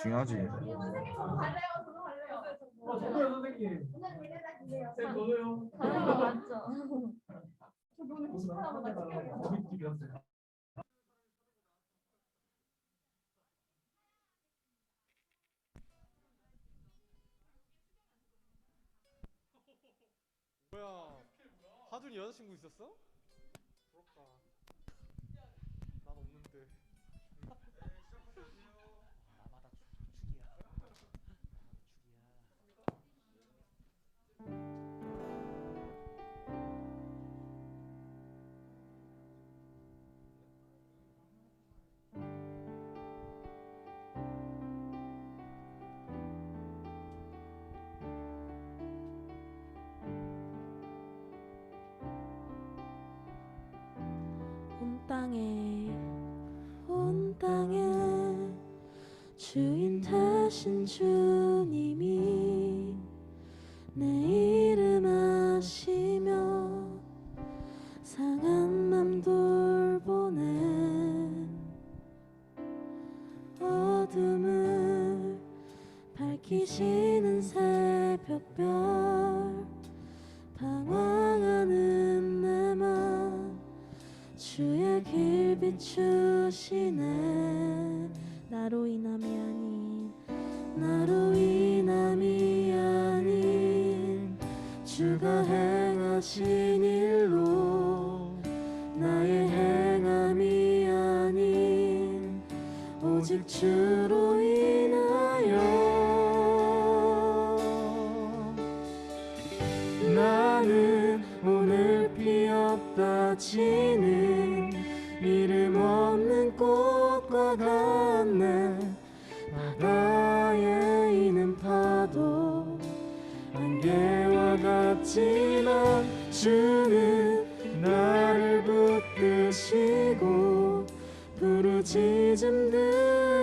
중요하지. 저도요 선생님. 쌤 저도요. 맞죠? 뭐야? 하준이 여자친구 있었어? 부럽다. 난 없는데. 나마다 축이야. 온 땅에 주인 되신 주님이 내 이름 아시며 상한 맘 돌보네. 어둠을 밝히시는 새벽별 방황하는 내 맘 주의 길 비추시네. 나로 인함이 아닌 주가 행하신 일로 나의 행함이 아닌 오직 주로 인하여 나는 오늘 피었다 지는 이름 없는 꽃과 같네. 바다에 있는 파도 안개와 같지만 주는 나를 붙드시고 부르짖음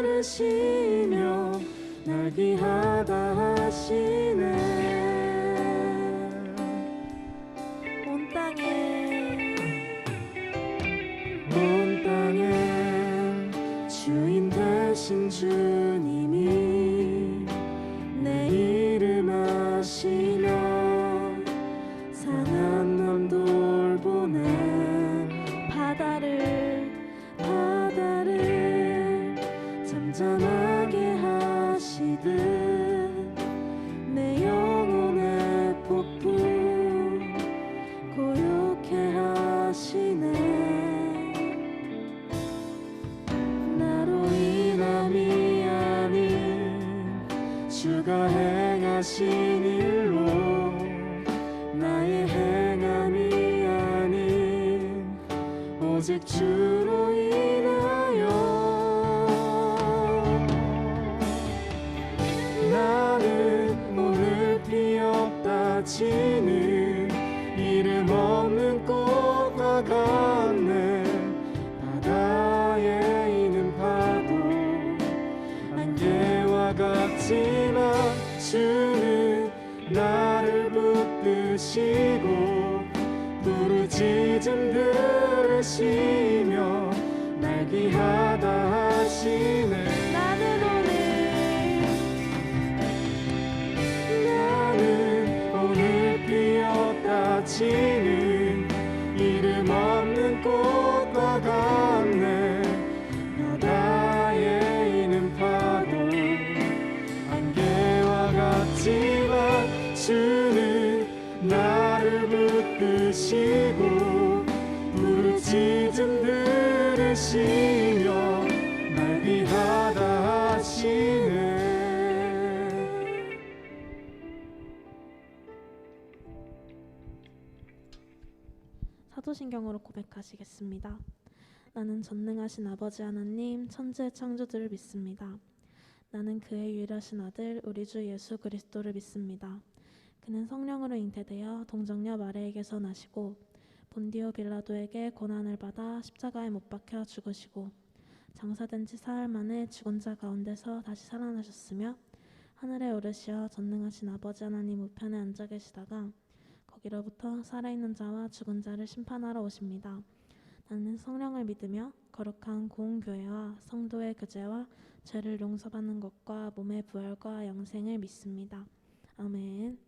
들으시며 날 귀하다 하시네. 온 땅에 주인 되신 주님이 내 이름 아시며 상한 맘 돌보네. 바다를 잠잠하게 하시듯 내 영혼의 폭풍 고요케 하시네. 주가 행하신 일로 나의 행함이 아닌 오직 주로 인하여 나는 오늘 피었다 지는 이름 없는 꽃과 같네. 바다에 있는 파도 안개와 같지만 주는 나를 붙드시고 부르짖음 들으시며 날 귀하다 하시네. 나는 오늘 피었다 지는 이름 없는 꽃과 같네. 바다에 있는 파도 안개와 같지만 주는 나를 붙드시고 부르짖음 들으시며 날 귀하다 하시네. 사도신경으로 고백하시겠습니다. 나는 전능하신 아버지 하나님 천지의 창조주를 믿습니다. 나는 그의 유일하신 아들 우리 주 예수 그리스도를 믿습니다. 그는 성령으로 잉태되어 동정녀 마리아에게서 나시고 본디오 빌라도에게 고난을 받아 십자가에 못 박혀 죽으시고 장사된 지 사흘 만에 죽은 자 가운데서 다시 살아나셨으며 하늘에 오르시어 전능하신 아버지 하나님 우편에 앉아 계시다가 거기로부터 살아있는 자와 죽은 자를 심판하러 오십니다. 나는 성령을 믿으며 거룩한 공교회와 성도의 교제와 죄를 용서받는 것과 몸의 부활과 영생을 믿습니다. 아멘.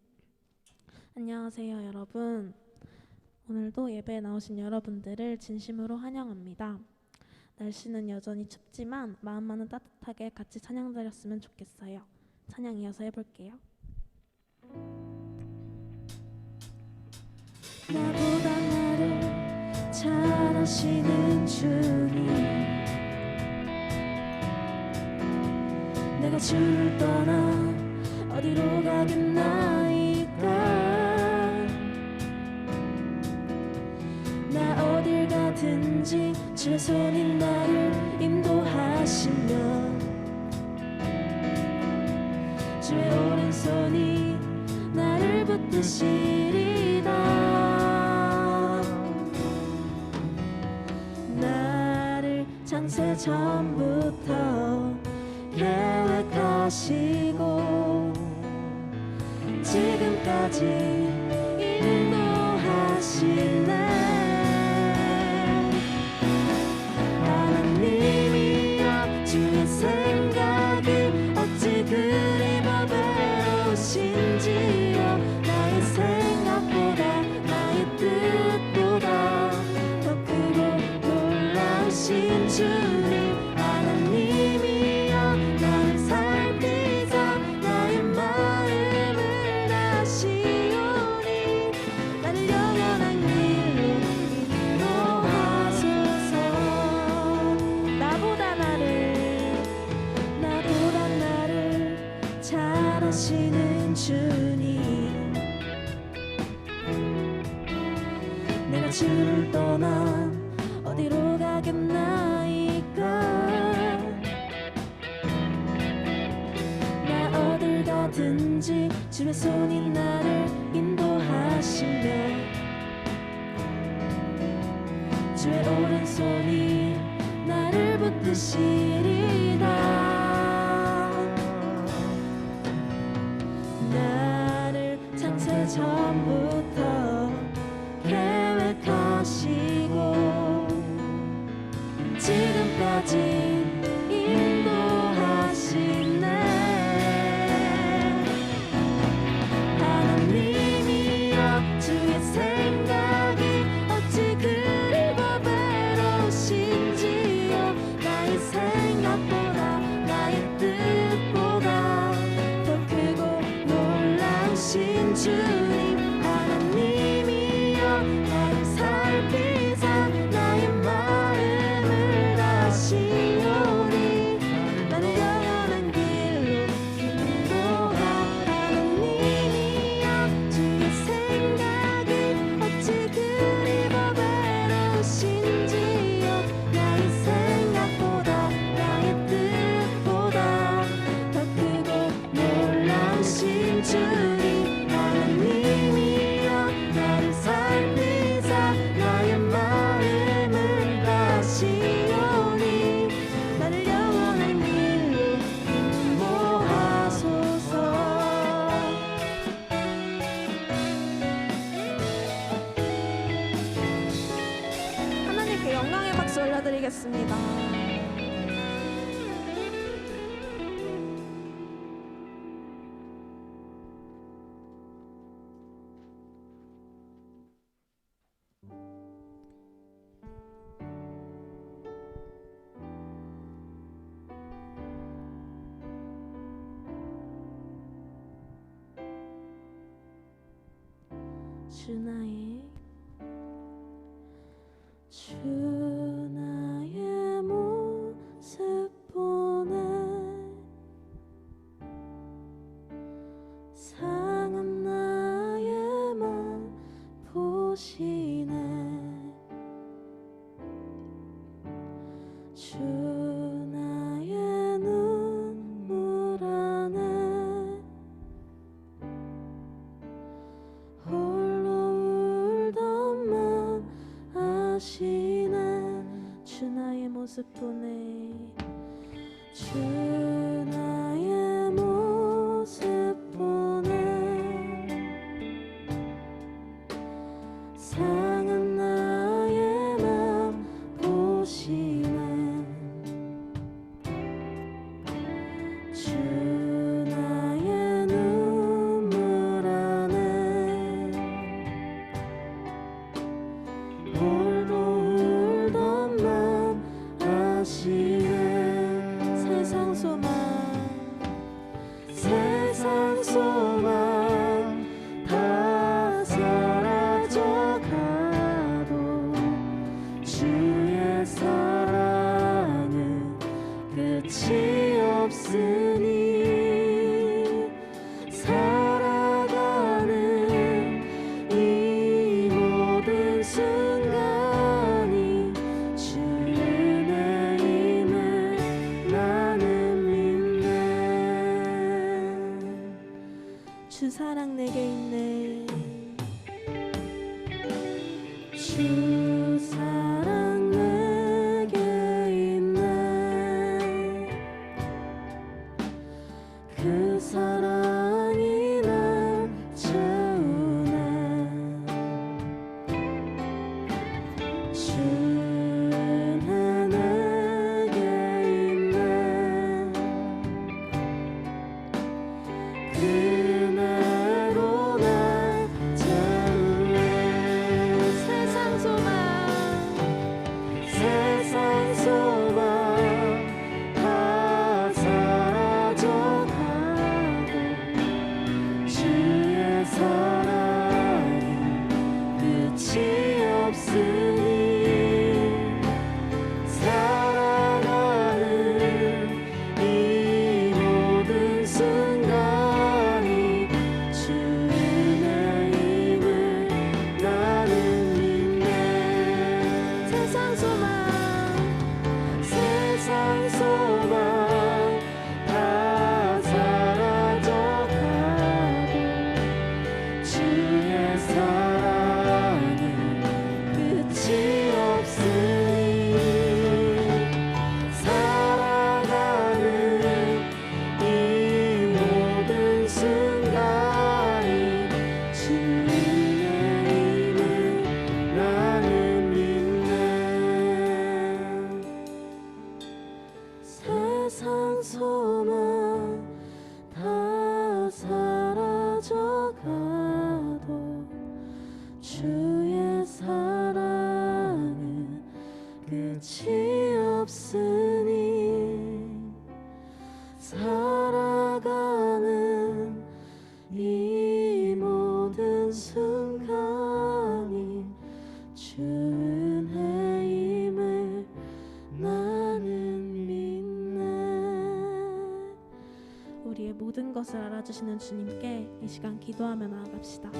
안녕하세요, 여러분. 오늘도 예배에 나오신 여러분들을 진심으로 환영합니다. 날씨는 여전히 춥지만 마음만은 따뜻하게 같이 찬양 드렸으면 좋겠어요. 찬양 이어서 해볼게요. 나보다 나를 잘 아시는 주님, 내가 주를 떠나 어디로 가겠나이까. 나 어딜 가든지 주의 손이 나를 인도하시며 주의 오른손이 나를 붙드시리다. 나를 창세 전부터 계획하시고 지금까지 인도하시네. 하나님이여, 주의 생각이 어찌 그리 바베로우신지요. 나의 생각보다 나의 뜻보다 더 크고 놀라우신 주님. 하나님이여, 나를 살피사 나의 마음을 다시오니 나를 영원한 길로 인도하소서. 나보다 나를 잘 아시는 주님, 내가 주를 떠나 어디로 가겠나이까. 나 어딜 가든지 주의 손이 나를 인도하시며 주의 오른손이 나를 붙드시리다. 나를 창세 전부터 계획하시고 지금까지 인도하시네. 하나님이여, 주의 생각이 어찌 그리 바베로우신지요. 나의 생각보다 나의 뜻보다 더 크고 놀라우신 주님. 하나님이여, 나를 살피사 나의 마음을 다시오니 나를 영원한 길로 인도하. 하나님이여, 주의 생각이 어찌 그리 바베로우신지요. 나의 생각보다 나의 뜻보다 더 크고 놀라우신 주님. 하나님이여, 나를 살피사 나의 마음을 다시오니 나를 영원한 길로 인도하소서. 하나님께 영광의 박수 올려드리겠습니다. 주 나의 모습 보네. 상한 나의 맘 보시네. 주 나의 눈물 안에 홀로 울던 맘 아시네. 주 나의 모습 보네. 주 나의 모습 보네. 상한 나의 맘 사랑 내게 있네. 주 사랑 내게 있네. 그 사랑이 날 채우네. 주는 내게 있네. 그네로 날 채우네. 세상 소망 다 사라져가고 주의 사랑이 끝이 없으니 살아가는 이 모든 순간이 주의 힘을 나는 믿네. 세상 소망 다 사라져가고 주의 사랑은 끝이 없으니 살아가는 이 모든 순간이 주의 힘을 나는 믿네. 세상 소망 다 사라져가도 주의 사랑은 끝이 없으니 살아가는 이 모든 순간이 주 은혜임을 나는 믿네. 우리의 모든 것을 알아주시는 주님께 이 시간 기도하며 나아갑시다.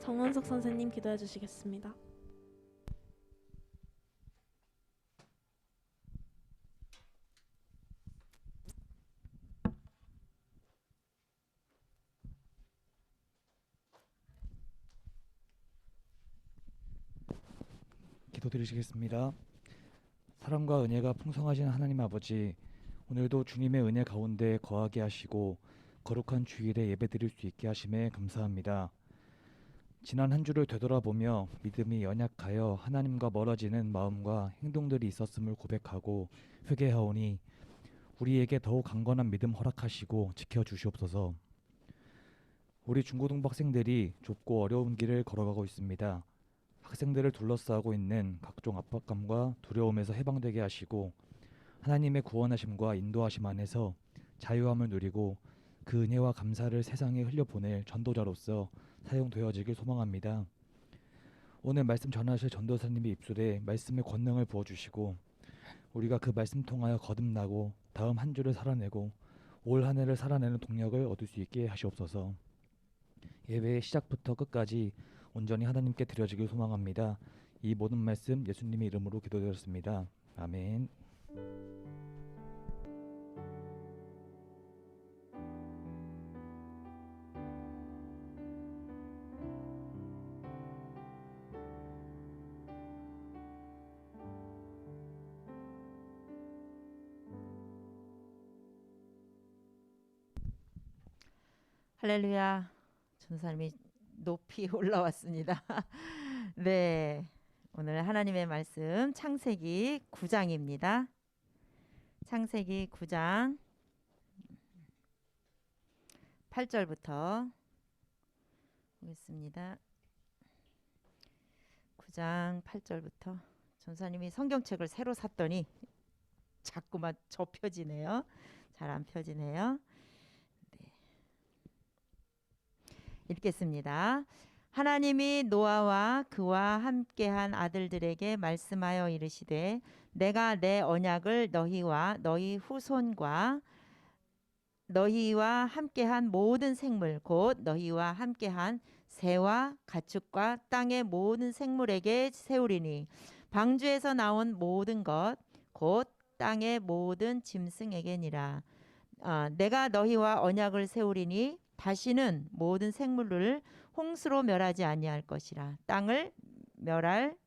정원석 선생님 기도해 주시겠습니다. 기도드리시겠습니다. 사랑과 은혜가 풍성하신 하나님 아버지, 오늘도 주님의 은혜 가운데 거하게 하시고 거룩한 주일에 예배드릴 수 있게 하심에 감사합니다. 지난 한 주를 되돌아보며 믿음이 연약하여 하나님과 멀어지는 마음과 행동들이 있었음을 고백하고 회개하오니 우리에게 더욱 강건한 믿음 허락하시고 지켜주시옵소서. 우리 중고등부 학생들이 좁고 어려운 길을 걸어가고 있습니다. 학생들을 둘러싸고 있는 각종 압박감과 두려움에서 해방되게 하시고 하나님의 구원하심과 인도하심 안에서 자유함을 누리고 그 은혜와 감사를 세상에 흘려보낼 전도자로서 사용되어지길 소망합니다. 오늘 말씀 전하실 전도사님의 입술에 말씀의 권능을 부어주시고 우리가 그 말씀 통하여 거듭나고 다음 한 주를 살아내고 올 한 해를 살아내는 동력을 얻을 수 있게 하시옵소서. 예배의 시작부터 끝까지 온전히 하나님께 드려지길 소망합니다. 이 모든 말씀 예수님의 이름으로 기도드렸습니다. 아멘. 할렐루야. 전사님이 높이 올라왔습니다. 네, 오늘 하나님의 말씀 창세기 9장입니다. 창세기 9장 8절부터 보겠습니다. 9장 8절부터 전사님이 성경책을 새로 샀더니 자꾸만 접혀지네요. 잘 안 펴지네요. 네. 읽겠습니다. 하나님이 노아와 그와 함께한 아들들에게 말씀하여 이르시되 내가 내 언약을 너희와 너희 후손과 너희와 함께한 모든 생물 곧 너희와 함께한 새와 가축과 땅의 모든 생물에게 세우리니 방주에서 나온 모든 것 곧 땅의 모든 짐승에게니라. 내가 너희와 언약을 세우리니 다시는 모든 생물을 홍수로 멸하지 아니할 것이라. 땅을 멸할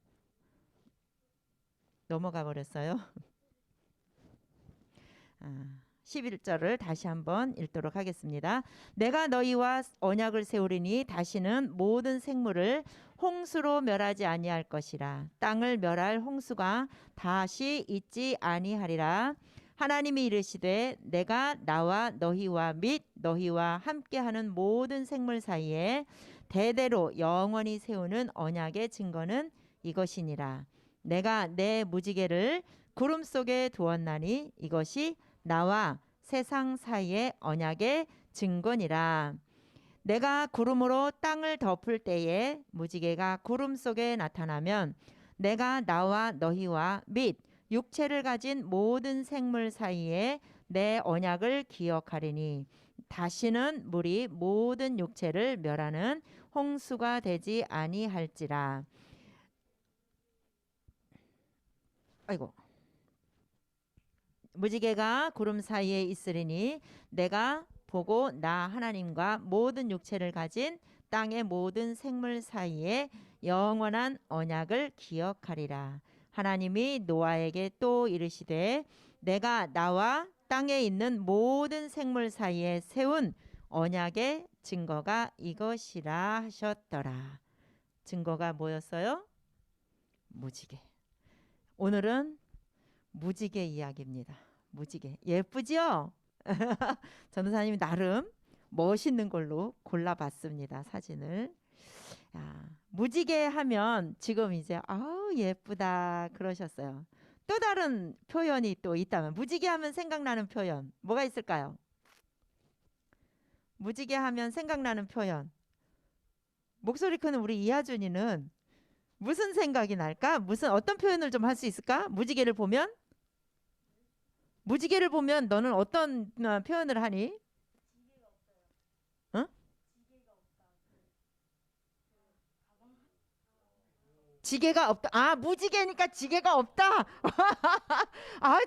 넘어가 버렸어요. 11절을 다시 한번 읽도록 하겠습니다. 내가 너희와 언약을 세우리니 다시는 모든 생물을 홍수로 멸하지 아니할 것이라. 땅을 멸할 홍수가 다시 있지 아니하리라. 하나님이 이르시되 내가 나와 너희와 및 너희와 함께하는 모든 생물 사이에 대대로 영원히 세우는 언약의 증거는 이것이니라. 내가 내 무지개를 구름 속에 두었나니 이것이 나와 세상 사이의 언약의 증거니라. 내가 구름으로 땅을 덮을 때에 무지개가 구름 속에 나타나면 내가 나와 너희와 및 육체를 가진 모든 생물 사이에 내 언약을 기억하리니 다시는 물이 모든 육체를 멸하는 홍수가 되지 아니할지라. 아이고. 무지개가 구름 사이에 있으리니 내가 보고 나 하나님과 모든 육체를 가진 땅의 모든 생물 사이에 영원한 언약을 기억하리라. 하나님이 노아에게 또 이르시되 내가 나와 땅에 있는 모든 생물 사이에 세운 언약의 증거가 이것이라 하셨더라. 증거가 뭐였어요? 무지개. 오늘은 무지개 이야기입니다. 무지개 예쁘죠? 전도사님이 나름 멋있는 걸로 골라봤습니다. 사진을. 무지개 하면 지금 이제 아우 예쁘다 그러셨어요. 또 다른 표현이 또 있다면 무지개 하면 생각나는 표현 뭐가 있을까요? 무지개 하면 생각나는 표현. 목소리 크는 우리 이하준이는 무슨 생각이 날까? 어떤 표현을 좀 할 수 있을까? 무지개를 보면? 무지개를 보면 너는 어떤 표현을 하니? 어? 지게가 없다. 무지개니까 지게가 없다.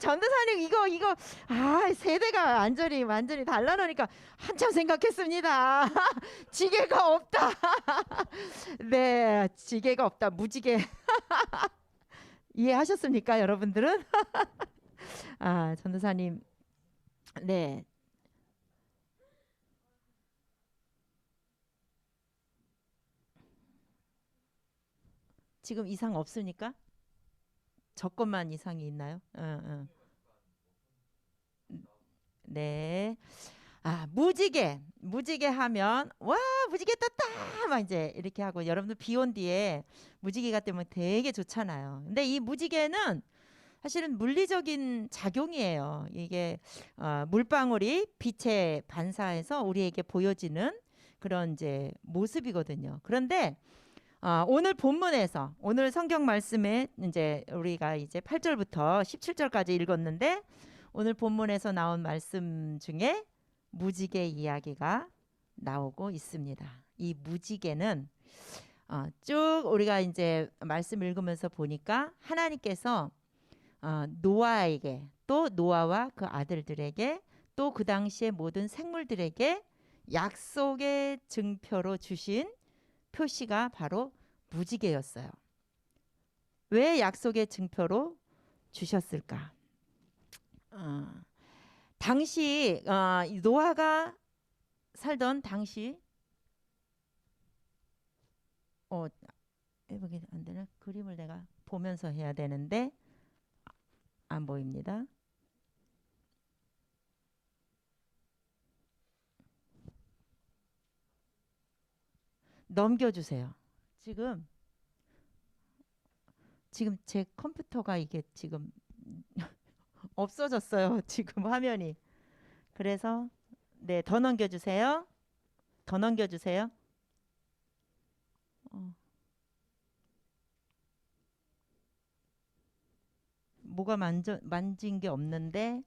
전도사님 이거 세대가 완전히 달라놓으니까 한참 생각했습니다. 지게가 없다. 네, 지게가 없다. 무지개. 이해하셨습니까, 여러분들은? 전도사님. 네. 지금 이상 없습니까? 저 것만 이상이 있나요? 네. 무지개 하면 와 무지개 떴다 막 이제 이렇게 하고 여러분들 비 온 뒤에 무지개가 뜨면 되게 좋잖아요. 근데 이 무지개는 사실은 물리적인 작용이에요. 이게 물방울이 빛에 반사해서 우리에게 보여지는 그런 이제 모습이거든요. 그런데 오늘 본문에서 오늘 성경 말씀에 이제 우리가 이제 8절부터 17절까지 읽었는데 오늘 본문에서 나온 말씀 중에 무지개 이야기가 나오고 있습니다. 이 무지개는 쭉 우리가 이제 말씀 읽으면서 보니까 하나님께서 노아에게 또 노아와 그 아들들에게 또 그 당시의 모든 생물들에게 약속의 증표로 주신 표시가 바로 무지개였어요. 왜 약속의 증표로 주셨을까? 당시 노아가 살던 당시 해보기 안 되나? 그림을 내가 보면서 해야 되는데 안 보입니다. 넘겨주세요. 지금 제 컴퓨터가 이게 지금 없어졌어요. 지금 화면이. 그래서 네, 더 넘겨주세요. 더 넘겨주세요. 뭐가 만진 게 없는데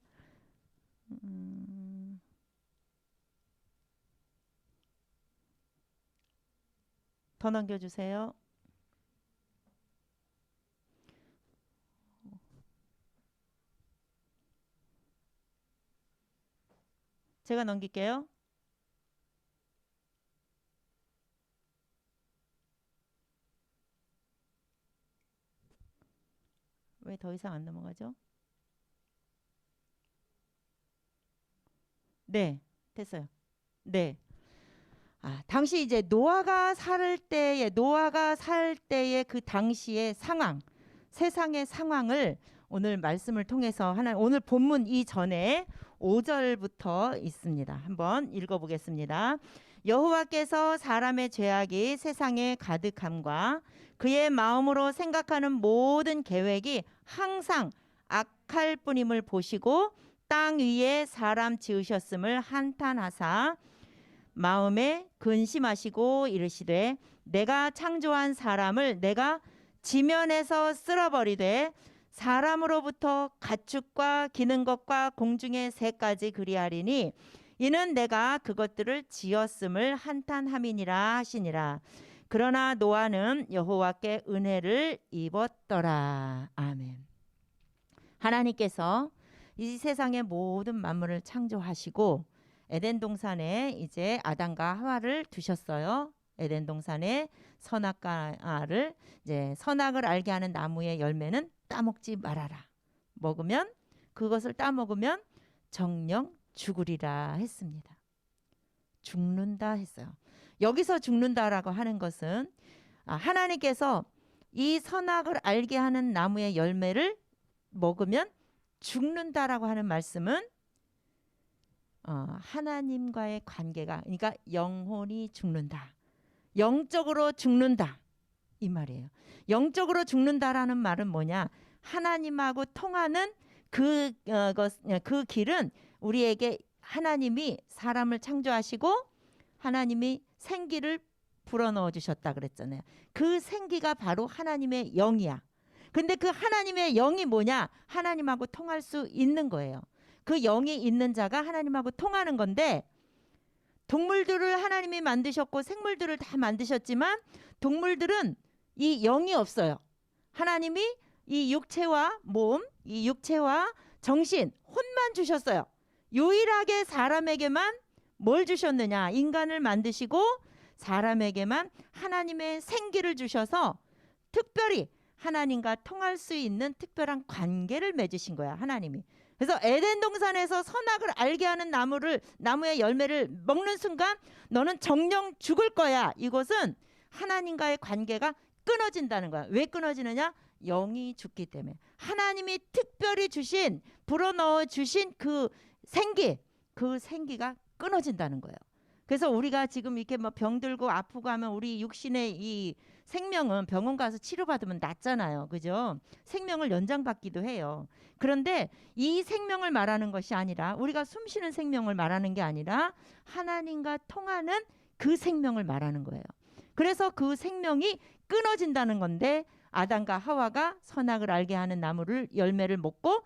더 넘겨주세요. 제가 넘길게요. 왜 더 이상 안 넘어가죠? 네, 됐어요. 네. 당시 이제 노아가 살 때의 그 당시의 상황, 세상의 상황을 오늘 말씀을 통해서 오늘 본문 이전에 5절부터 있습니다. 한번 읽어보겠습니다. 여호와께서 사람의 죄악이 세상에 가득함과 그의 마음으로 생각하는 모든 계획이 항상 악할 뿐임을 보시고 땅 위에 사람 지으셨음을 한탄하사 마음에 근심하시고 이르시되 내가 창조한 사람을 내가 지면에서 쓸어버리되 사람으로부터 가축과 기는 것과 공중의 새까지 그리하리니 이는 내가 그것들을 지었음을 한탄함이니라 하시니라. 그러나 노아는 여호와께 은혜를 입었더라. 아멘. 하나님께서 이 세상의 모든 만물을 창조하시고 에덴 동산에 이제 아담과 하와를 두셨어요. 에덴 동산에 선악과를 이제 선악을 알게 하는 나무의 열매는 따먹지 말아라. 그것을 따먹으면 정령 죽으리라 했습니다. 죽는다 했어요. 여기서 죽는다라고 하는 것은 하나님께서 이 선악을 알게 하는 나무의 열매를 먹으면 죽는다라고 하는 말씀은 하나님과의 관계가, 그러니까 영혼이 죽는다, 영적으로 죽는다 이 말이에요. 영적으로 죽는다라는 말은 뭐냐? 하나님하고 통하는 그 길은 우리에게 하나님이 사람을 창조하시고 하나님이 생기를 불어넣어 주셨다 그랬잖아요. 그 생기가 바로 하나님의 영이야. 근데 그 하나님의 영이 뭐냐? 하나님하고 통할 수 있는 거예요. 그 영이 있는 자가 하나님하고 통하는 건데, 동물들을 하나님이 만드셨고 생물들을 다 만드셨지만 동물들은 이 영이 없어요. 하나님이 이 육체와 몸, 이 육체와 정신, 혼만 주셨어요. 유일하게 사람에게만 뭘 주셨느냐? 인간을 만드시고 사람에게만 하나님의 생기를 주셔서 특별히 하나님과 통할 수 있는 특별한 관계를 맺으신 거야, 하나님이. 그래서 에덴 동산에서 선악을 알게 하는 나무의 열매를 먹는 순간 너는 정령 죽을 거야. 이것은 하나님과의 관계가 끊어진다는 거야. 왜 끊어지느냐? 영이 죽기 때문에. 하나님이 특별히 불어넣어 주신 그 생기가 끊어진다는 거예요. 그래서 우리가 지금 이렇게 뭐 병들고 아프고 하면 우리 육신의 이 생명은 병원 가서 치료받으면 낫잖아요. 그죠? 생명을 연장받기도 해요. 그런데 이 생명을 말하는 것이 아니라, 우리가 숨쉬는 생명을 말하는 게 아니라 하나님과 통하는 그 생명을 말하는 거예요. 그래서 그 생명이 끊어진다는 건데, 아담과 하와가 선악을 알게 하는 열매를 먹고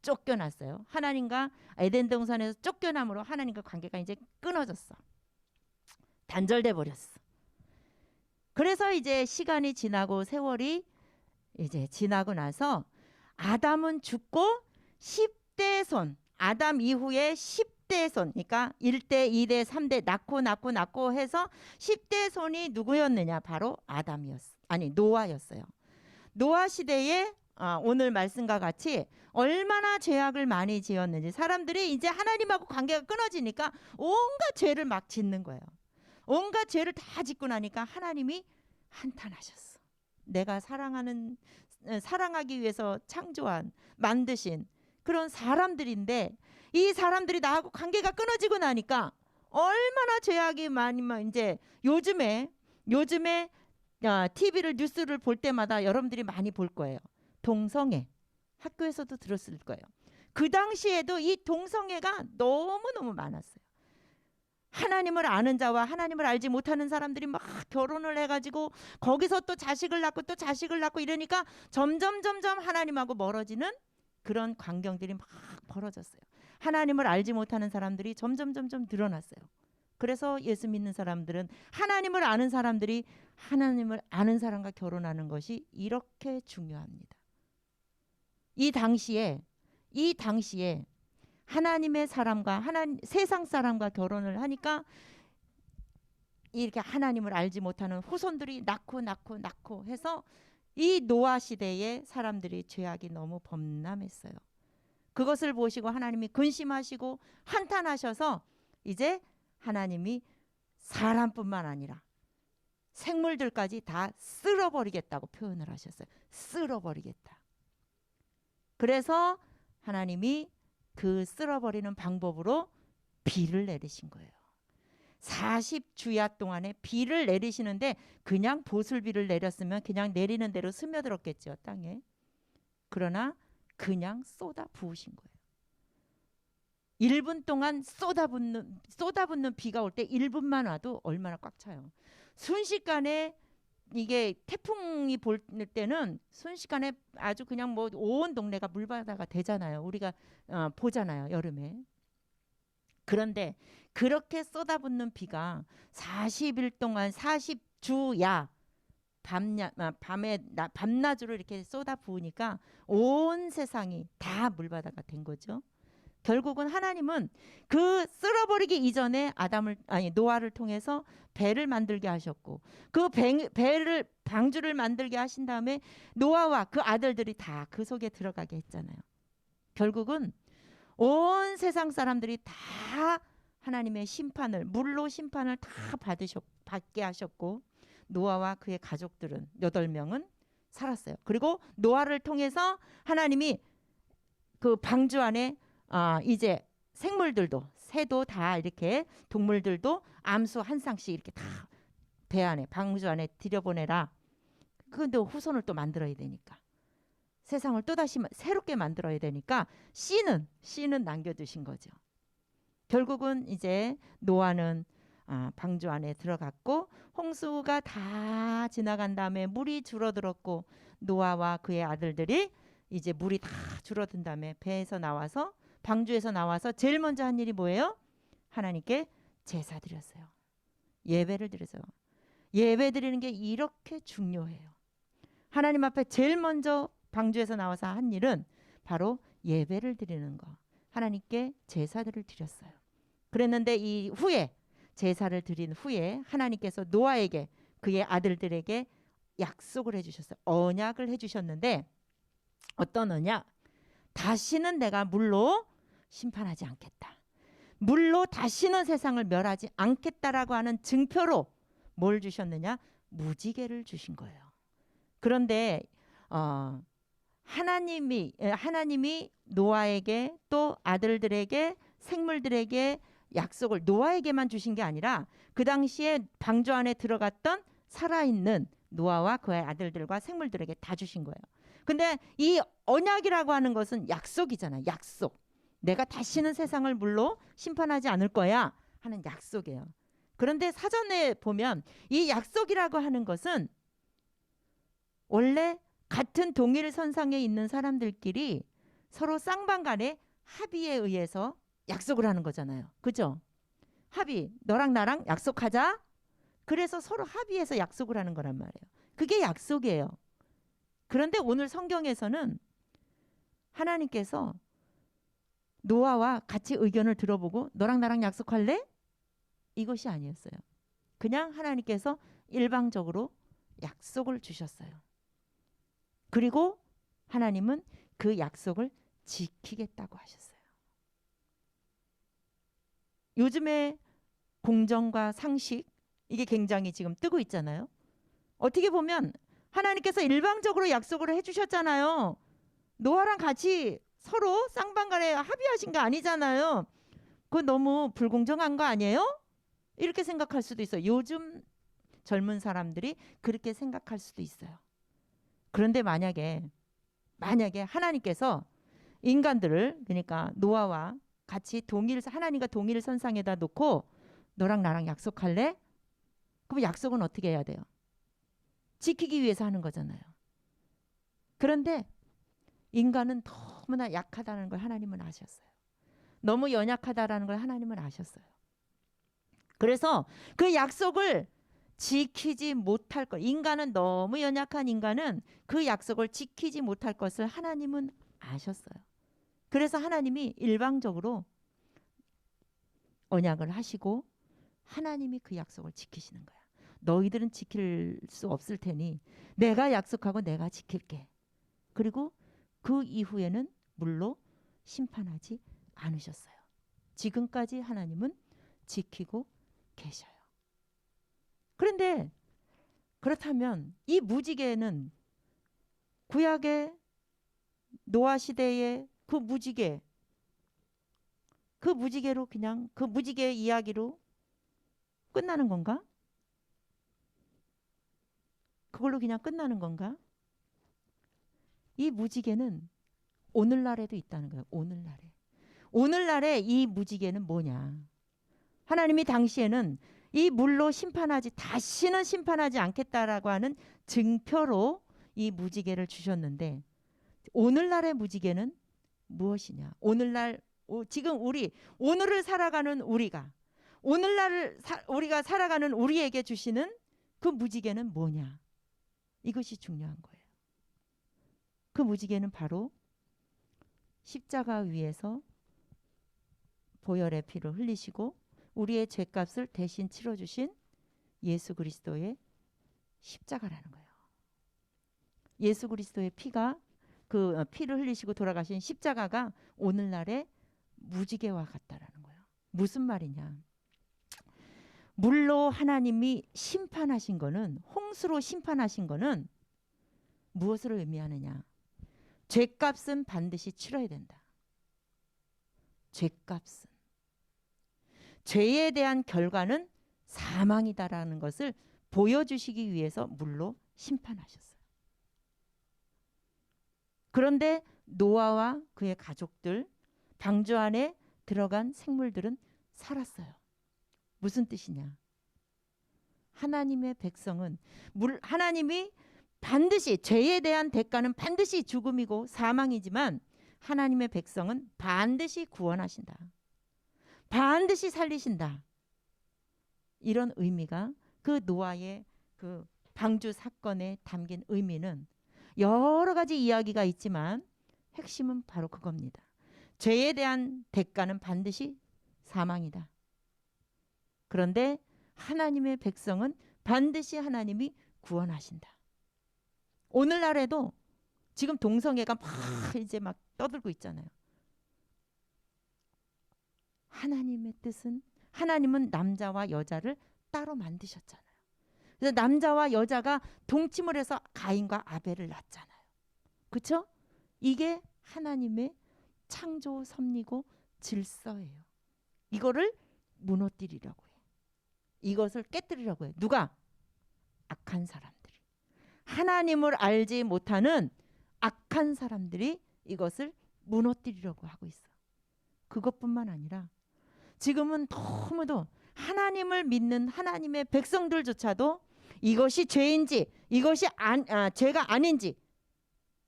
쫓겨났어요. 하나님과 에덴 동산에서 쫓겨남으로 하나님과 관계가 이제 끊어졌어. 단절돼 버렸어. 그래서 이제 시간이 지나고 세월이 이제 지나고 나서 아담은 죽고 10대 손, 아담 이후에 10대 손, 그러니까 1대, 2대, 3대 낳고 해서 10대 손이 누구였느냐? 바로 노아였어요. 노아 시대에 오늘 말씀과 같이 얼마나 죄악을 많이 지었는지, 사람들이 이제 하나님하고 관계가 끊어지니까 온갖 죄를 막 짓는 거예요. 온갖 죄를 다 짓고 나니까 한탄하셨어. 내가 사랑하기 위해서 창조한 만드신 그런 사람들인데 이 사람들이 나하고 관계가 끊어지고 나니까 얼마나 죄악이 많이 이제 요즘에 TV를 뉴스를 볼 때마다 여러분들이 많이 볼 거예요. 동성애. 학교에서도 들었을 거예요. 그 당시에도 이 동성애가 너무너무 많았어요. 하나님을 아는 자와 하나님을 알지 못하는 사람들이 막 결혼을 해가지고 거기서 또 자식을 낳고 또 자식을 낳고 이러니까 점점 하나님하고 멀어지는 그런 광경들이 막 벌어졌어요. 하나님을 알지 못하는 사람들이 점점 늘어났어요. 그래서 예수 믿는 사람들은 하나님을 아는 사람들이 하나님을 아는 사람과 결혼하는 것이 이렇게 중요합니다. 이 당시에 하나님의 사람과 세상 사람과 결혼을 하니까 이렇게 하나님을 알지 못하는 후손들이 낳고 해서 이 노아 시대의 사람들이 죄악이 너무 범람했어요. 그것을 보시고 하나님이 근심하시고 한탄하셔서 이제 하나님이 사람뿐만 아니라 생물들까지 다 쓸어버리겠다고 표현을 하셨어요. 쓸어버리겠다. 그래서 하나님이 그 쓸어버리는 방법으로 비를 내리신 거예요. 40주야 동안에 비를 내리시는데 그냥 보슬비를 내렸으면 그냥 내리는 대로 스며들었겠죠, 땅에. 그러나 그냥 쏟아 부으신 거예요. 1분 동안 쏟아붓는 비가 올 때 1분만 와도 얼마나 꽉 차요. 순식간에 이게 태풍이 볼 때는 순식간에 아주 그냥 뭐 온 동네가 물바다가 되잖아요. 우리가 보잖아요, 여름에. 그런데 그렇게 쏟아붓는 비가 40일 동안 40주야 밤낮으로 이렇게 쏟아 부으니까 온 세상이 다 물바다가 된 거죠. 결국은 하나님은 그 쓸어버리기 이전에 노아를 통해서 배를 만들게 하셨고 그 배를 방주를 만들게 하신 다음에 노아와 그 아들들이 다 그 속에 들어가게 했잖아요. 결국은 온 세상 사람들이 다 하나님의 심판을 물로 심판을 다 받게 하셨고 노아와 그의 가족들은 8명은 살았어요. 그리고 노아를 통해서 하나님이 그 방주 안에 이제 생물들도 새도 다 이렇게 동물들도 암수 한 쌍씩 이렇게 다 배 안에 방주 안에 들여보내라. 그런데 후손을 또 만들어야 되니까 세상을 또다시 새롭게 만들어야 되니까 씨는 남겨두신 거죠. 결국은 이제 노아는 방주 안에 들어갔고 홍수가 다 지나간 다음에 물이 줄어들었고 노아와 그의 아들들이 이제 물이 다 줄어든 다음에 배에서 나와서 방주에서 나와서 제일 먼저 한 일이 뭐예요? 하나님께 제사 드렸어요. 예배를 드렸어요. 예배 드리는 게 이렇게 중요해요. 하나님 앞에 제일 먼저 방주에서 나와서 한 일은 바로 예배를 드리는 거. 하나님께 제사들을 드렸어요. 그랬는데 이 후에 제사를 드린 후에 하나님께서 노아에게 그의 아들들에게 약속을 해주셨어요. 언약을 해주셨는데 어떤 언약? 다시는 내가 물로 심판하지 않겠다. 물로 다시는 세상을 멸하지 않겠다라고 하는 증표로 뭘 주셨느냐? 무지개를 주신 거예요. 그런데 하나님이 노아에게 또 아들들에게 생물들에게 약속을 노아에게만 주신 게 아니라 그 당시에 방주 안에 들어갔던 살아있는 노아와 그의 아들들과 생물들에게 다 주신 거예요. 근데 이 언약이라고 하는 것은 약속이잖아요. 약속. 내가 다시는 세상을 물로 심판하지 않을 거야 하는 약속이에요. 그런데 사전에 보면 이 약속이라고 하는 것은 원래 같은 동일 선상에 있는 사람들끼리 서로 쌍방간의 합의에 의해서 약속을 하는 거잖아요. 그죠? 합의. 너랑 나랑 약속하자. 그래서 서로 합의해서 약속을 하는 거란 말이에요. 그게 약속이에요. 그런데 오늘 성경에서는 하나님께서 노아와 같이 의견을 들어보고 너랑 나랑 약속할래? 이것이 아니었어요. 그냥 하나님께서 일방적으로 약속을 주셨어요. 그리고 하나님은 그 약속을 지키겠다고 하셨어요. 요즘에 공정과 상식 이게 굉장히 지금 뜨고 있잖아요. 어떻게 보면 하나님께서 일방적으로 약속을 해주셨잖아요. 노아랑 같이 서로 쌍방간에 합의하신 거 아니잖아요. 그거 너무 불공정한 거 아니에요? 이렇게 생각할 수도 있어요. 요즘 젊은 사람들이 그렇게 생각할 수도 있어요. 그런데 만약에 하나님께서 인간들을, 그러니까 노아와 같이 하나님과 동일 선상에다 놓고 너랑 나랑 약속할래? 그럼 약속은 어떻게 해야 돼요? 지키기 위해서 하는 거잖아요. 그런데 인간은 너무나 약하다는 걸 하나님은 아셨어요. 너무 연약하다라는 걸 하나님은 아셨어요. 그래서 그 약속을 지키지 못할 것, 인간은 너무 연약한 인간은 그 약속을 지키지 못할 것을 하나님은 아셨어요. 그래서 하나님이 일방적으로 언약을 하시고 하나님이 그 약속을 지키시는 거야. 너희들은 지킬 수 없을 테니 내가 약속하고 내가 지킬게. 그리고 그 이후에는 물로 심판하지 않으셨어요. 지금까지 하나님은 지키고 계셔요. 그런데 그렇다면 이 무지개는 구약의 노아 시대의 그 무지개로 그냥 그 무지개 이야기로 끝나는 건가? 그걸로 그냥 끝나는 건가? 이 무지개는 오늘날에도 있다는 거예요. 오늘날에 이 무지개는 뭐냐? 하나님이 당시에는 이 물로 다시는 심판하지 않겠다라고 하는 증표로 이 무지개를 주셨는데 오늘날의 무지개는 무엇이냐? 지금 오늘을 살아가는 우리가 살아가는 우리에게 주시는 그 무지개는 뭐냐? 이것이 중요한 거예요. 그 무지개는 바로 십자가 위에서 보혈의 피를 흘리시고 우리의 죄값을 대신 치러주신 예수 그리스도의 십자가라는 거예요. 예수 그리스도의 피가 그 피를 흘리시고 돌아가신 십자가가 오늘날의 무지개와 같다라는 거예요. 무슨 말이냐? 물로 하나님이 심판하신 거는, 홍수로 심판하신 거는 무엇을 의미하느냐? 죄값은 반드시 치러야 된다. 죄에 대한 결과는 사망이다라는 것을 보여주시기 위해서 물로 심판하셨어요. 그런데 노아와 그의 가족들, 방주 안에 들어간 생물들은 살았어요. 무슨 뜻이냐? 하나님의 백성은 하나님이 반드시 죄에 대한 대가는 반드시 죽음이고 사망이지만 하나님의 백성은 반드시 구원하신다. 반드시 살리신다. 이런 의미가 그 노아의 그 방주 사건에 담긴 의미는 여러 가지 이야기가 있지만 핵심은 바로 그겁니다. 죄에 대한 대가는 반드시 사망이다. 그런데 하나님의 백성은 반드시 하나님이 구원하신다. 오늘날에도 지금 동성애가 막 이제 막 떠들고 있잖아요. 하나님의 뜻은, 하나님은 남자와 여자를 따로 만드셨잖아요. 그래서 남자와 여자가 동침을 해서 가인과 아벨을 낳잖아요. 그렇죠? 이게 하나님의 창조 섭리고 질서예요. 이거를 무너뜨리려고 해요. 이것을 깨뜨리려고 해요. 누가? 악한 사람들이. 하나님을 알지 못하는 악한 사람들이 이것을 무너뜨리려고 하고 있어. 그것뿐만 아니라 지금은 너무도 하나님을 믿는 하나님의 백성들조차도 이것이 죄인지 이것이 죄가 아닌지,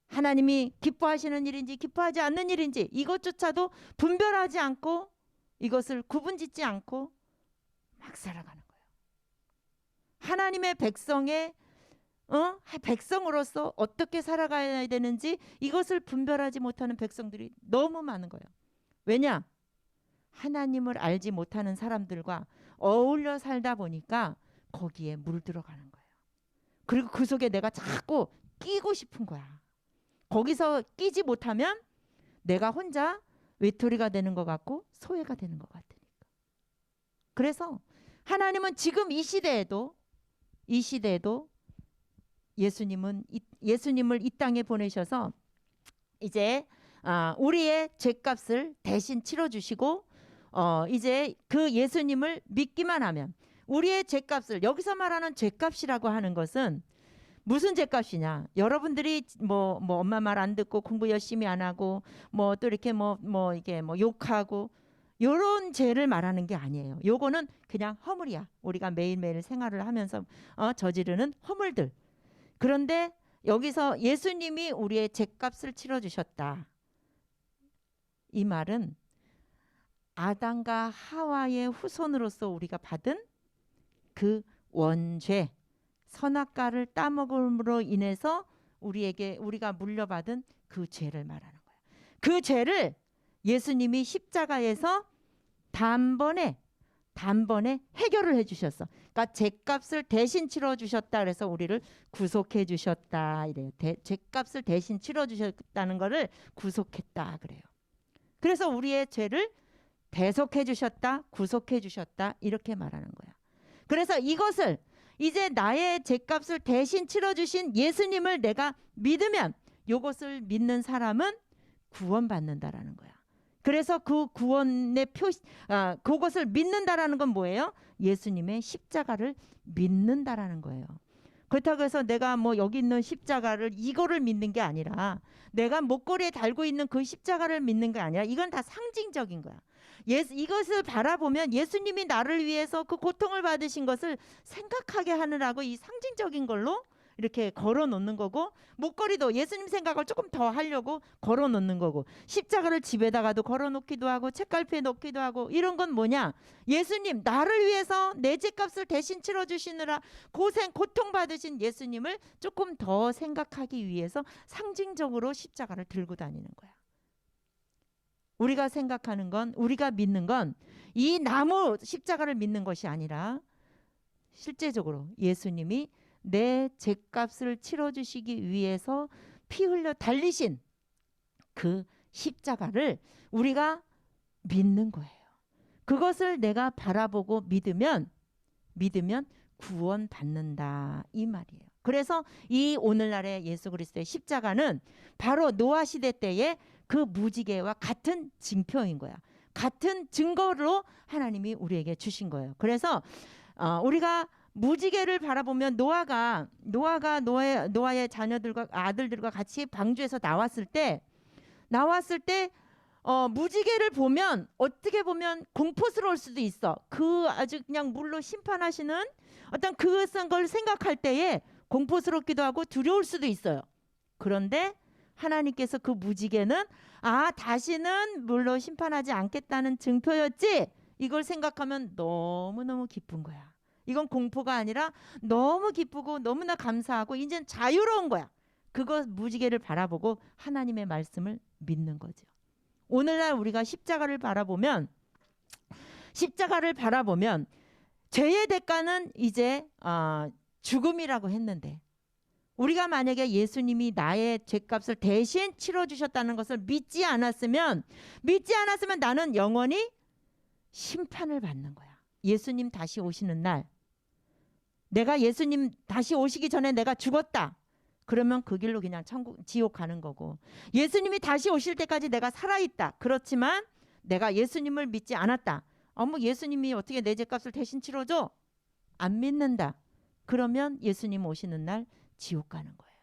하나님이 기뻐하시는 일인지 기뻐하지 않는 일인지 이것조차도 분별하지 않고 이것을 구분짓지 않고 막 살아가는 거예요. 하나님의 백성으로서 어떻게 살아가야 되는지 이것을 분별하지 못하는 백성들이 너무 많은 거예요. 왜냐? 하나님을 알지 못하는 사람들과 어울려 살다 보니까 거기에 물들어가는 거예요. 그리고 그 속에 내가 자꾸 끼고 싶은 거야. 거기서 끼지 못하면 내가 혼자 외톨이가 되는 것 같고 소외가 되는 것 같으니까. 그래서 하나님은 지금 이 시대에도 예수님을 이 땅에 보내셔서 이제 우리의 죄값을 대신 치러주시고 이제 그 예수님을 믿기만 하면 우리의 죄값을, 여기서 말하는 죄값이라고 하는 것은 무슨 죄값이냐? 여러분들이 뭐 엄마 말 안 듣고 공부 열심히 안 하고 뭐 또 이렇게 이게 욕하고 요런 죄를 말하는 게 아니에요. 요거는 그냥 허물이야. 우리가 매일매일 생활을 하면서 저지르는 허물들. 그런데 여기서 예수님이 우리의 죄값을 치러주셨다. 이 말은 아담과 하와의 후손으로서 우리가 받은 그 원죄, 선악과를 따먹음으로 인해서 우리가 물려받은 그 죄를 말하는 거예요. 그 죄를 예수님이 십자가에서 단번에 해결을 해주셨어. 그러니까 죄값을 대신 치러주셨다. 그래서 우리를 구속해 주셨다 이래요. 죄값을 대신 치러주셨다는 것을 구속했다 그래요. 그래서 우리의 죄를 대속해 주셨다, 구속해 주셨다 이렇게 말하는 거야. 그래서 이것을 이제 나의 죄값을 대신 치러주신 예수님을 내가 믿으면 이것을 믿는 사람은 구원받는다라는 거야. 그래서 그 구원의 그것을 믿는다라는 건 뭐예요? 예수님의 십자가를 믿는다라는 거예요. 그렇다고 해서 내가 여기 있는 십자가를 이거를 믿는 게 아니라 내가 목걸이에 달고 있는 그 십자가를 믿는 게 아니라 이건 다 상징적인 거야. 이것을 바라보면 예수님이 나를 위해서 그 고통을 받으신 것을 생각하게 하느라고 이 상징적인 걸로 이렇게 걸어 놓는 거고, 목걸이도 예수님 생각을 조금 더 하려고 걸어 놓는 거고, 십자가를 집에다가도 걸어 놓기도 하고 책갈피에 놓기도 하고, 이런 건 뭐냐? 예수님, 나를 위해서 내 죄값을 대신 치러 주시느라 고통 받으신 예수님을 조금 더 생각하기 위해서 상징적으로 십자가를 들고 다니는 거야. 우리가 생각하는 건, 우리가 믿는 건 이 나무 십자가를 믿는 것이 아니라 실제적으로 예수님이 내 죄값을 치러주시기 위해서 피 흘려 달리신 그 십자가를 우리가 믿는 거예요. 그것을 내가 바라보고 믿으면 구원받는다 이 말이에요. 그래서 이 오늘날의 예수 그리스도의 십자가는 바로 노아 시대 때의 그 무지개와 같은 징표인 거야. 같은 증거로 하나님이 우리에게 주신 거예요. 그래서 우리가 무지개를 바라보면 노아가 노아의 자녀들과 아들들과 같이 방주에서 나왔을 때 무지개를 보면 어떻게 보면 공포스러울 수도 있어. 그 아주 그냥 물로 심판하시는 어떤 그것한 걸 생각할 때에 공포스럽기도 하고 두려울 수도 있어요. 그런데 하나님께서 그 무지개는 다시는 물로 심판하지 않겠다는 증표였지, 이걸 생각하면 너무너무 기쁜 거야. 이건 공포가 아니라 너무 기쁘고 너무나 감사하고 이제는 자유로운 거야. 그거 무지개를 바라보고 하나님의 말씀을 믿는 거죠. 오늘날 우리가 십자가를 바라보면 죄의 대가는 이제 죽음이라고 했는데, 우리가 만약에 예수님이 나의 죄값을 대신 치러주셨다는 것을 믿지 않았으면 나는 영원히 심판을 받는 거야. 예수님 다시 오시는 날, 내가 예수님 다시 오시기 전에 내가 죽었다. 그러면 그 길로 그냥 지옥 가는 거고, 예수님이 다시 오실 때까지 내가 살아있다. 그렇지만 내가 예수님을 믿지 않았다. 예수님이 어떻게 내 죄값을 대신 치러줘? 안 믿는다. 그러면 예수님 오시는 날 지옥 가는 거예요.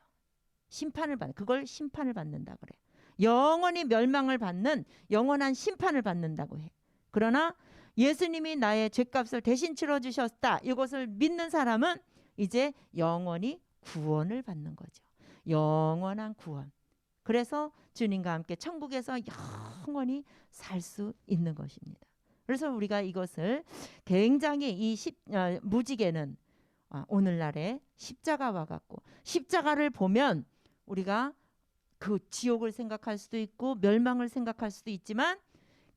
그걸 심판을 받는다 그래. 영원히 멸망을 받는 영원한 심판을 받는다고 해. 그러나 예수님이 나의 죄값을 대신 치러주셨다, 이것을 믿는 사람은 이제 영원히 구원을 받는 거죠. 영원한 구원. 그래서 주님과 함께 천국에서 영원히 살 수 있는 것입니다. 그래서 우리가 이것을 굉장히 무지개는 오늘날의 십자가와 같고, 십자가를 보면 우리가 그 지옥을 생각할 수도 있고 멸망을 생각할 수도 있지만,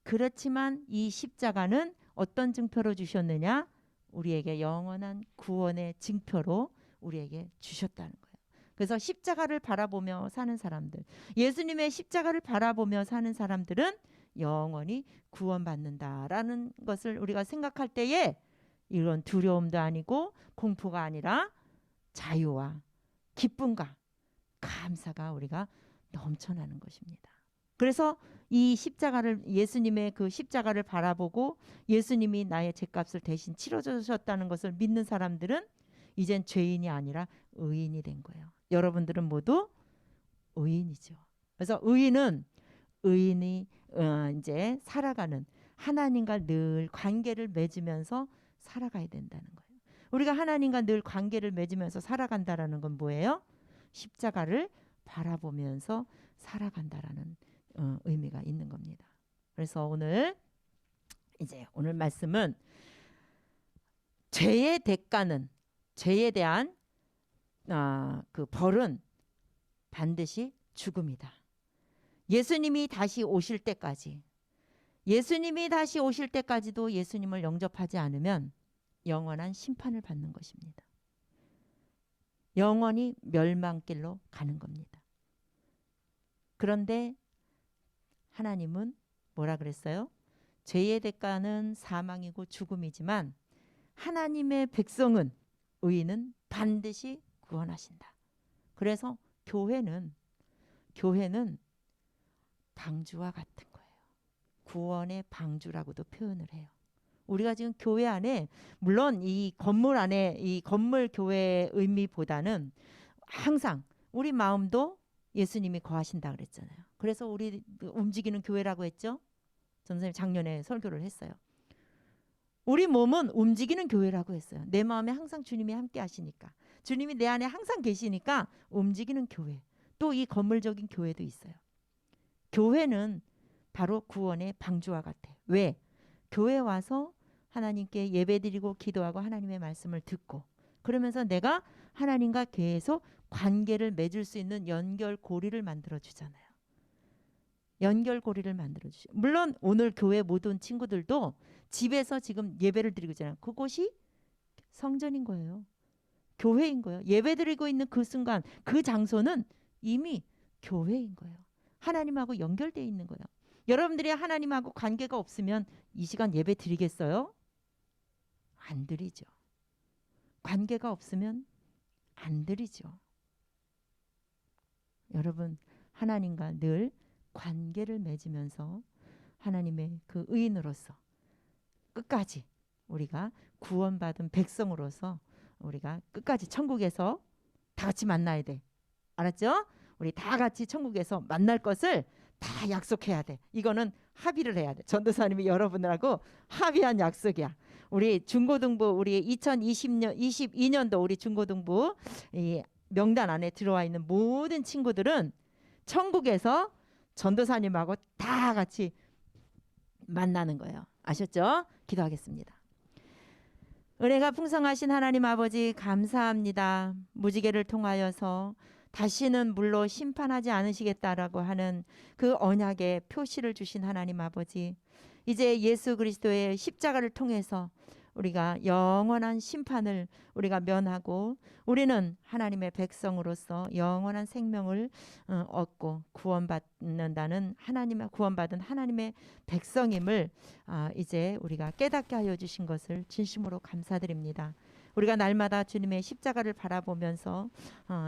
그렇지만 이 십자가는 어떤 증표로 주셨느냐? 우리에게 영원한 구원의 증표로 우리에게 주셨다는 거예요. 그래서 십자가를 바라보며 사는 사람들, 예수님의 십자가를 바라보며 사는 사람들은 영원히 구원받는다라는 것을 우리가 생각할 때에 이런 두려움도 아니고 공포가 아니라 자유와 기쁨과 감사가 우리가 넘쳐나는 것입니다. 그래서 이 십자가를 예수님의 그 십자가를 바라보고 예수님이 나의 죄값을 대신 치러주셨다는 것을 믿는 사람들은 이젠 죄인이 아니라 의인이 된 거예요. 여러분들은 모두 의인이죠. 그래서 의인이 이제 살아가는 하나님과 늘 관계를 맺으면서 살아가야 된다는 거예요. 우리가 하나님과 늘 관계를 맺으면서 살아간다라는 건 뭐예요? 십자가를 바라보면서 살아간다라는 의미가 있는 겁니다. 그래서 오늘 말씀은 죄의 대가는 죄에 대한 그 벌은 반드시 죽음이다. 예수님이 다시 오실 때까지도 예수님을 영접하지 않으면 영원한 심판을 받는 것입니다. 영원히 멸망길로 가는 겁니다. 그런데 하나님은 뭐라 그랬어요? 죄의 대가는 사망이고 죽음이지만 하나님의 백성은 의인은 반드시 구원하신다. 그래서 교회는 방주와 같은 거예요. 구원의 방주라고도 표현을 해요. 우리가 지금 교회 안에 물론 이 건물 안에 이 건물 교회의 의미보다는 항상 우리 마음도 예수님이 거하신다 그랬잖아요. 그래서 우리 움직이는 교회라고 했죠. 선생님 작년에 설교를 했어요. 우리 몸은 움직이는 교회라고 했어요. 내 마음에 항상 주님이 함께 하시니까. 주님이 내 안에 항상 계시니까 움직이는 교회. 또 이 건물적인 교회도 있어요. 교회는 바로 구원의 방주와 같아요. 왜? 교회 와서 하나님께 예배드리고 기도하고 하나님의 말씀을 듣고 그러면서 내가 하나님과 계속 관계를 맺을 수 있는 연결고리를 만들어 주잖아요. 연결고리를 만들어 주시. 물론 오늘 교회 모든 친구들도 집에서 지금 예배를 드리고 있잖아요. 그곳이 성전인 거예요. 교회인 거예요. 예배드리고 있는 그 순간 그 장소는 이미 교회인 거예요. 하나님하고 연결되어 있는 거예요. 여러분들이 하나님하고 관계가 없으면 이 시간 예배 드리겠어요? 안 드리죠. 관계가 없으면 안 드리죠. 여러분 하나님과 늘 관계를 맺으면서 하나님의 그 의인으로서 끝까지 우리가 구원받은 백성으로서 우리가 끝까지 천국에서 다 같이 만나야 돼. 알았죠? 우리 다 같이 천국에서 만날 것을 다 약속해야 돼. 이거는 합의를 해야 돼. 전도사님이 여러분들하고 합의한 약속이야. 우리 중고등부 우리 22년도 우리 중고등부 이 명단 안에 들어와 있는 모든 친구들은 천국에서 전도사님하고 다 같이 만나는 거예요. 아셨죠? 기도하겠습니다. 은혜가 풍성하신 하나님 아버지 감사합니다. 무지개를 통하여서 다시는 물로 심판하지 않으시겠다라고 하는 그 언약의 표시를 주신 하나님 아버지, 이제 예수 그리스도의 십자가를 통해서 우리가 영원한 심판을 우리가 면하고 우리는 하나님의 백성으로서 영원한 생명을 얻고 구원받는다는 구원받은 하나님의 백성임을 이제 우리가 깨닫게 하여 주신 것을 진심으로 감사드립니다. 우리가 날마다 주님의 십자가를 바라보면서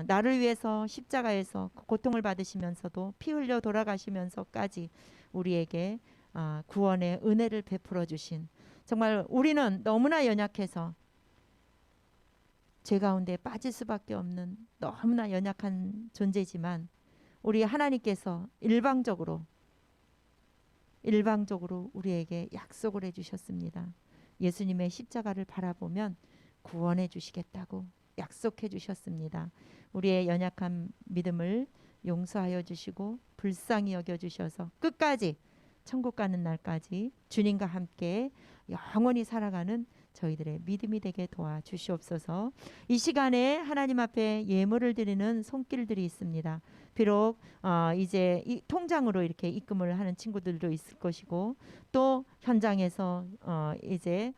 나를 위해서 십자가에서 고통을 받으시면서도 피 흘려 돌아가시면서까지 우리에게 구원의 은혜를 베풀어 주신, 정말 우리는 너무나 연약해서 죄 가운데 빠질 수밖에 없는 너무나 연약한 존재지만 우리 하나님께서 일방적으로 우리에게 약속을 해주셨습니다. 예수님의 십자가를 바라보면 구원해 주시겠다고 약속해 주셨습니다. 우리의 연약한 믿음을 용서하여 주시고 불쌍히 여겨 주셔서 끝까지 천국 가는 날까지 주님과 함께 영원히 살아가는 저희들의 믿음이 되게 도와주시옵소서. 이 시간에 하나님 앞에 예물을 드리는 손길들이 있습니다. 비록 이제 이 통장으로 이렇게 입금을 하는 친구들도 있을 것이고 또 현장에서 이제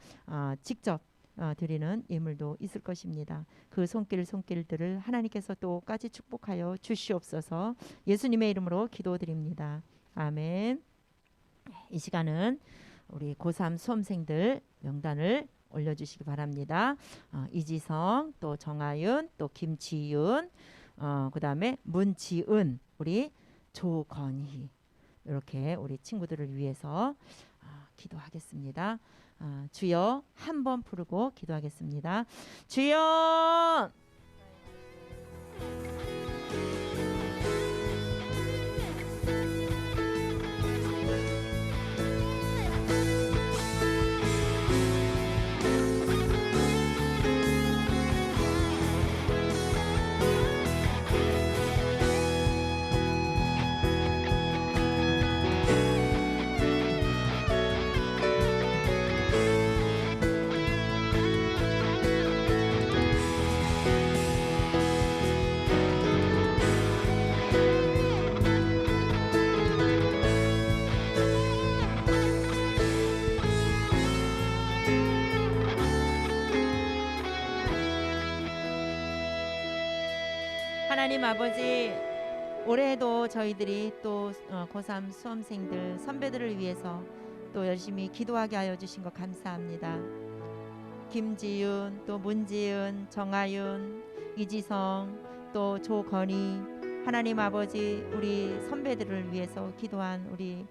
직접 드리는 예물도 있을 것입니다. 그 손길들을 하나님께서 똑같이 축복하여 주시옵소서. 예수님의 이름으로 기도드립니다. 아멘. 이 시간은 우리 고3 수험생들 명단을 올려주시기 바랍니다. 이지성, 또 정아윤, 또 김지윤, 그다음에 문지은, 우리 조건희, 이렇게 우리 친구들을 위해서 기도하겠습니다. 주여 한 번 부르고 기도하겠습니다. 주여. 하나님 아버지, 올해도 저희들이 또 고3 수험생들 선배들을 위해서 또 열심히 기도하게 하여 주신 것 감사합니다. 김지윤, 또 문지은, 정아윤, 이지성, 또 조건희, 하나님 아버지, 우리 선배들을 위해서 기도한 우리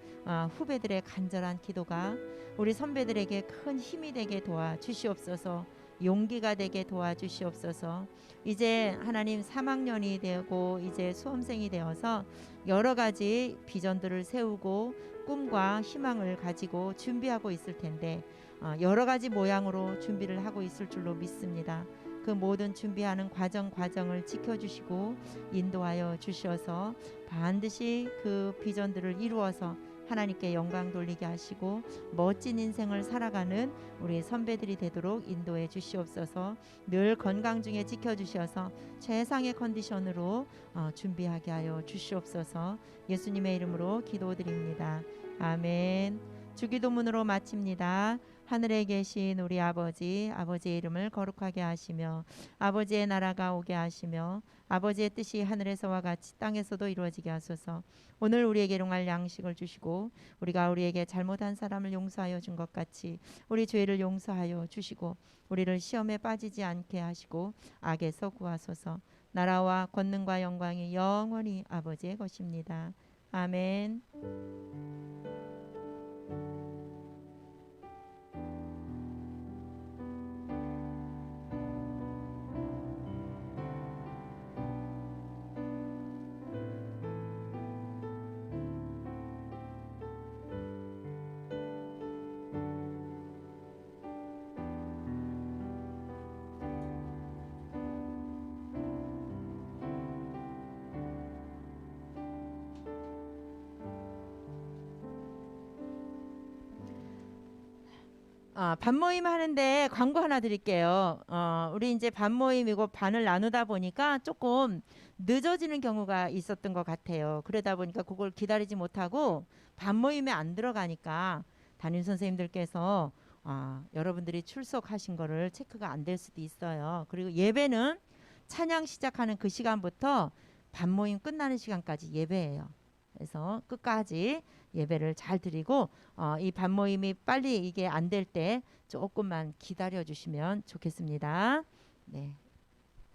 후배들의 간절한 기도가 우리 선배들에게 큰 힘이 되게 도와주시옵소서. 용기가 되게 도와주시옵소서. 이제 하나님 3학년이 되고 이제 수험생이 되어서 여러 가지 비전들을 세우고 꿈과 희망을 가지고 준비하고 있을 텐데 여러 가지 모양으로 준비를 하고 있을 줄로 믿습니다. 그 모든 준비하는 과정을 지켜주시고 인도하여 주셔서 반드시 그 비전들을 이루어서 하나님께 영광 돌리게 하시고 멋진 인생을 살아가는 우리 선배들이 되도록 인도해 주시옵소서. 늘 건강 중에 지켜주셔서 최상의 컨디션으로 준비하게 하여 주시옵소서. 예수님의 이름으로 기도드립니다. 아멘. 주기도문으로 마칩니다. 하늘에 계신 우리 아버지, 아버지의 이름을 거룩하게 하시며 아버지의 나라가 오게 하시며 아버지의 뜻이 하늘에서와 같이 땅에서도 이루어지게 하소서. 오늘 우리에게 일용할 양식을 주시고 우리가 우리에게 잘못한 사람을 용서하여 준 것 같이 우리 죄를 용서하여 주시고 우리를 시험에 빠지지 않게 하시고 악에서 구하소서. 나라와 권능과 영광이 영원히 아버지의 것입니다. 아멘. 반모임 하는데 광고 하나 드릴게요. 우리 이제 반모임이고 반을 나누다 보니까 조금 늦어지는 경우가 있었던 것 같아요. 그러다 보니까 그걸 기다리지 못하고 반모임에 안 들어가니까 담임 선생님들께서 여러분들이 출석하신 거를 체크가 안 될 수도 있어요. 그리고 예배는 찬양 시작하는 그 시간부터 반모임 끝나는 시간까지 예배예요. 그래서 끝까지 예배를 잘 드리고 이 반모임이 빨리 이게 안 될 때 조금만 기다려 주시면 좋겠습니다. 네.